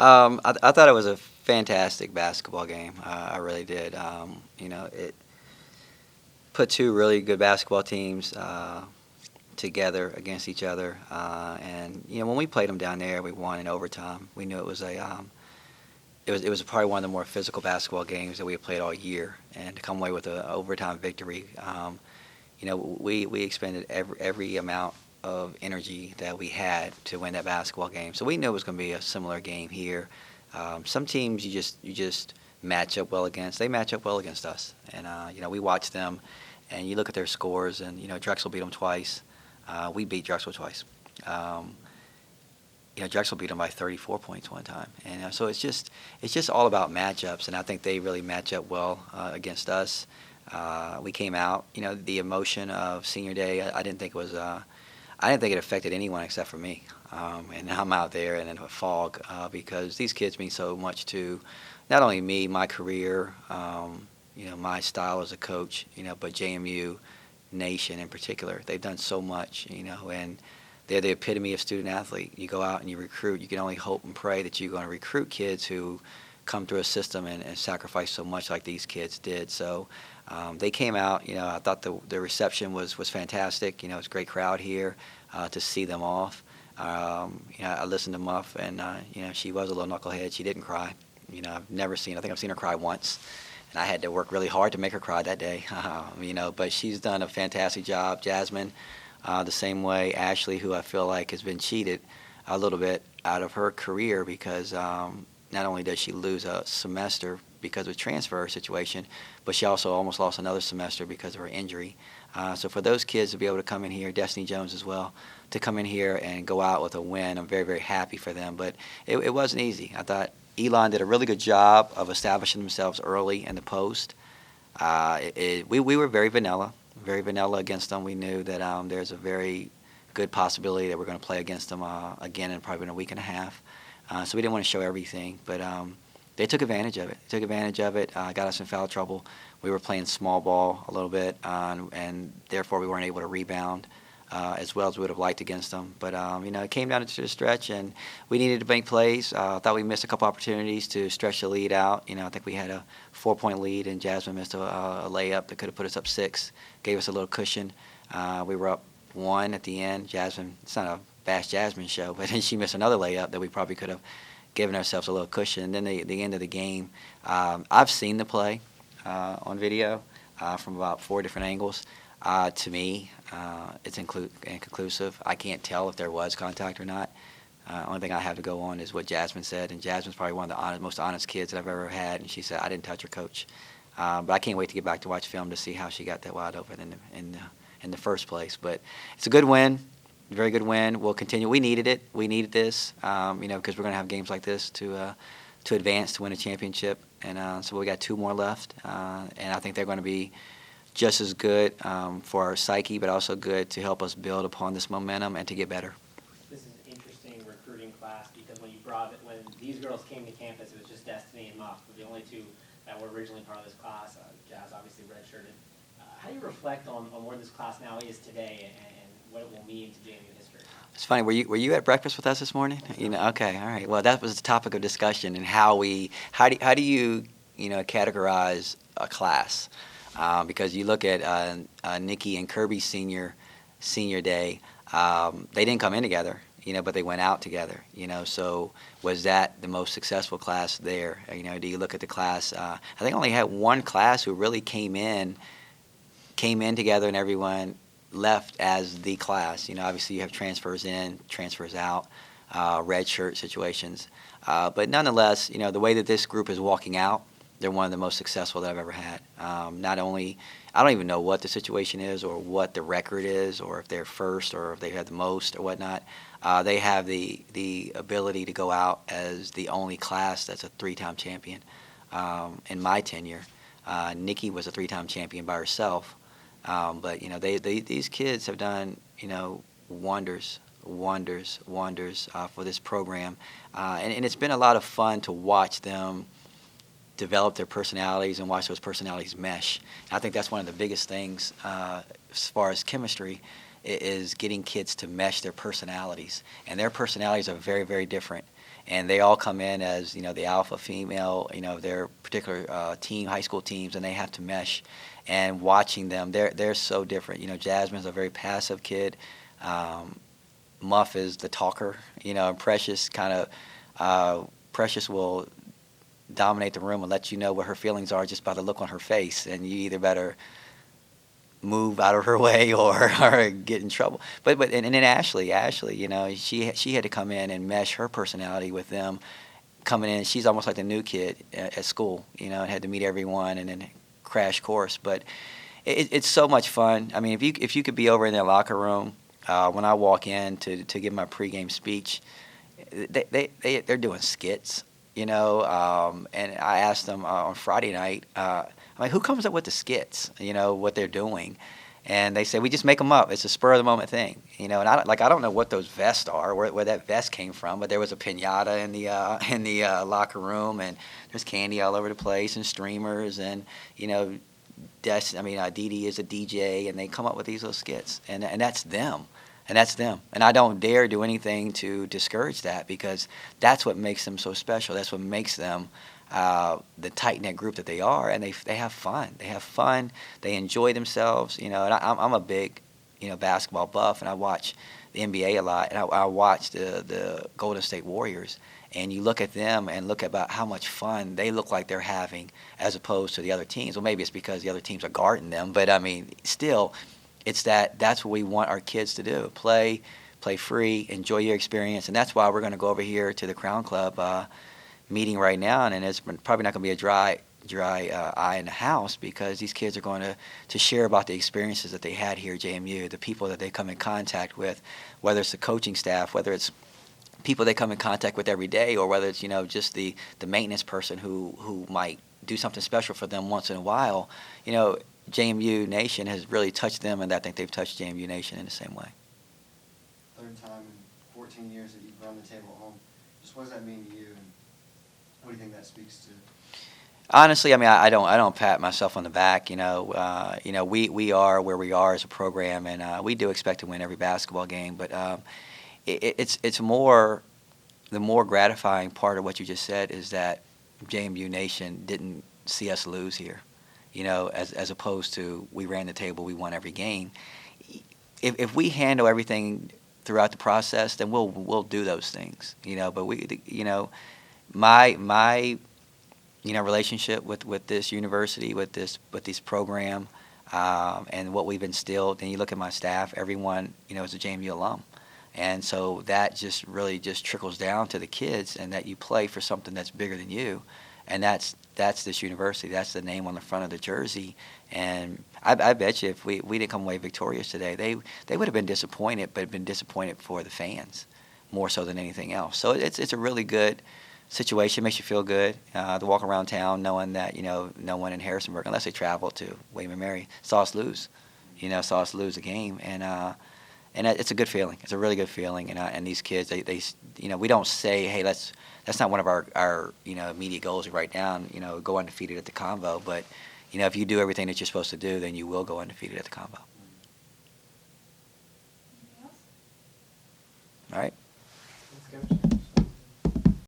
I thought it was a fantastic basketball game. I really did. It put two really good basketball teams together against each other. And when we played them down there, we won in overtime. We knew it was it was probably one of the more physical basketball games that we had played all year. And to come away with an overtime victory, we expended every amount of energy that we had to win that basketball game. So we knew it was going to be a similar game here. Some teams you just match up well against. They match up well against us, and we watch them, and you look at their scores, and Drexel beat them twice. We beat Drexel twice. Drexel beat them by 34 points one time, and so it's just all about matchups, and I think they really match up well against us. We came out, the emotion of senior day. I didn't think it affected anyone except for me. And I'm out there and in a fog because these kids mean so much to not only me, my career, my style as a coach, but JMU Nation in particular. They've done so much, and they're the epitome of student athlete. You go out and you recruit. You can only hope and pray that you're going to recruit kids who come through a system and sacrifice so much like these kids did. So they came out. I thought the reception was fantastic. It's a great crowd here to see them off. I listened to Muff, and she was a little knucklehead. She didn't cry. I think I've seen her cry once, and I had to work really hard to make her cry that day. But she's done a fantastic job. Jasmine, the same way. Ashley, who I feel like has been cheated a little bit out of her career because not only does she lose a semester because of a transfer situation, but she also almost lost another semester because of her injury. So for those kids to be able to come in here, Destiny Jones as well, to come in here and go out with a win, I'm very, very happy for them. But it wasn't easy. I thought Elon did a really good job of establishing themselves early in the post. We were very vanilla against them. We knew that there's a very good possibility that we're going to play against them again in probably in a week and a half. So we didn't want to show everything, but they took advantage of it. Got us in foul trouble. We were playing small ball a little bit, and therefore we weren't able to rebound as well as we would have liked against them. But it came down to the stretch, and we needed to make plays. I thought we missed a couple opportunities to stretch the lead out. I think we had a 4-point lead, and Jasmine missed a layup that could have put us up 6, gave us a little cushion. We were up 1 at the end. Jasmine, it's not a Bash Jasmine show, but then she missed another layup that we probably could have given ourselves a little cushion. And then the end of the game, I've seen the play on video from about 4 different angles. To me, it's inconclusive. I can't tell if there was contact or not. Only thing I have to go on is what Jasmine said, and Jasmine's probably one of the most honest kids that I've ever had, and she said, I didn't touch her, coach. But I can't wait to get back to watch film to see how she got that wide open in the first place. But it's a good win, very good win. We'll continue. We needed it. We needed this, because we're going to have games like this to advance to win a championship. And so we got 2 more left, and I think they're going to be just as good for our psyche, but also good to help us build upon this momentum and to get better. This is an interesting recruiting class because when these girls came to campus, it was just Destiny and Muff, the only 2 that were originally part of this class. Jazz obviously redshirted. How do you reflect on where this class now is today and what it will mean to JMU history? It's funny. Were you at breakfast with us this morning? Okay, all right. Well, that was the topic of discussion, and how do you categorize a class? Because you look at Nikki and Kirby's senior day, they didn't come in together, but they went out together, So was that the most successful class there? Do you look at the class? I think I only had one class who really came in together, and everyone left as the class. Obviously you have transfers in, transfers out, red shirt situations, but nonetheless, the way that this group is walking out, they're one of the most successful that I've ever had. Not only, I don't even know what the situation is or what the record is or if they're first or if they had the most or whatnot. They have the ability to go out as the only class that's a 3-time champion. In my tenure, Nikki was a 3-time champion by herself. But these kids have done wonders for this program, and it's been a lot of fun to watch them develop their personalities and watch those personalities mesh. And I think that's one of the biggest things as far as chemistry is getting kids to mesh their personalities, and their personalities are very, very different. and they all come in as, the alpha female, of their particular team, high school teams, and they have to mesh. And watching them, they're so different. Jasmine's a very passive kid. Muff is the talker. And Precious Precious will dominate the room and let you know what her feelings are just by the look on her face, and you either better move out of her way or get in trouble. But and then Ashley, she had to come in and mesh her personality with them coming in. She's almost like the new kid at school, and had to meet everyone and then crash course. But it's so much fun. I mean, if you could be over in their locker room when I walk in to give my pregame speech, they're doing skits, and I asked them on Friday night, I'm like, who comes up with the skits, what they're doing? And they say, we just make them up. It's a spur of the moment thing, and I don't know what those vests are, where that vest came from, but there was a piñata in the locker room, and there's candy all over the place and streamers, and Dee Dee is a DJ, and they come up with these little skits, and that's them. And that's them. And I don't dare do anything to discourage that, because that's what makes them so special. That's what makes them the tight-knit group that they are. And they have fun. They have fun. They enjoy themselves. And I'm a big, basketball buff, and I watch the NBA a lot. And I watch the Golden State Warriors. And you look at them and look about how much fun they look like they're having as opposed to the other teams. Well, maybe it's because the other teams are guarding them. But, still, it's that's what we want our kids to do: play free, enjoy your experience. And that's why we're going to go over here to the Crown Club meeting right now, and it's probably not going to be a dry eye in the house, because these kids are going to share about the experiences that they had here at JMU, the people that they come in contact with, whether it's the coaching staff, whether it's people they come in contact with every day, or whether it's just the maintenance person who might do something special for them once in a while. JMU Nation has really touched them, and I think they've touched JMU Nation in the same way. Third time in 14 years that you've run the table at home. Just what does that mean to you, and what do you think that speaks to? Honestly, I don't pat myself on the back. We are where we are as a program, and we do expect to win every basketball game. But it's more, the more gratifying part of what you just said is that JMU Nation didn't see us lose here. As opposed to we ran the table, we won every game. If we handle everything throughout the process, then we'll do those things. But my relationship with this university, with this program, and what we've instilled. And you look at my staff, everyone is a JMU alum, and so that just really just trickles down to the kids, and that you play for something that's bigger than you, and that's this university. That's the name on the front of the jersey. And I bet you if we didn't come away victorious today, they would have been disappointed, but been disappointed for the fans more so than anything else. So it's a really good situation. Makes you feel good to walk around town knowing that no one in Harrisonburg, unless they travel to William & Mary, saw us lose a game, and it's a good feeling. It's a really good feeling. And these kids, they we don't say, hey, that's not one of our immediate goals to write down, go undefeated at the Convo. But, if you do everything that you're supposed to do, then you will go undefeated at the Convo. Anything else? All right.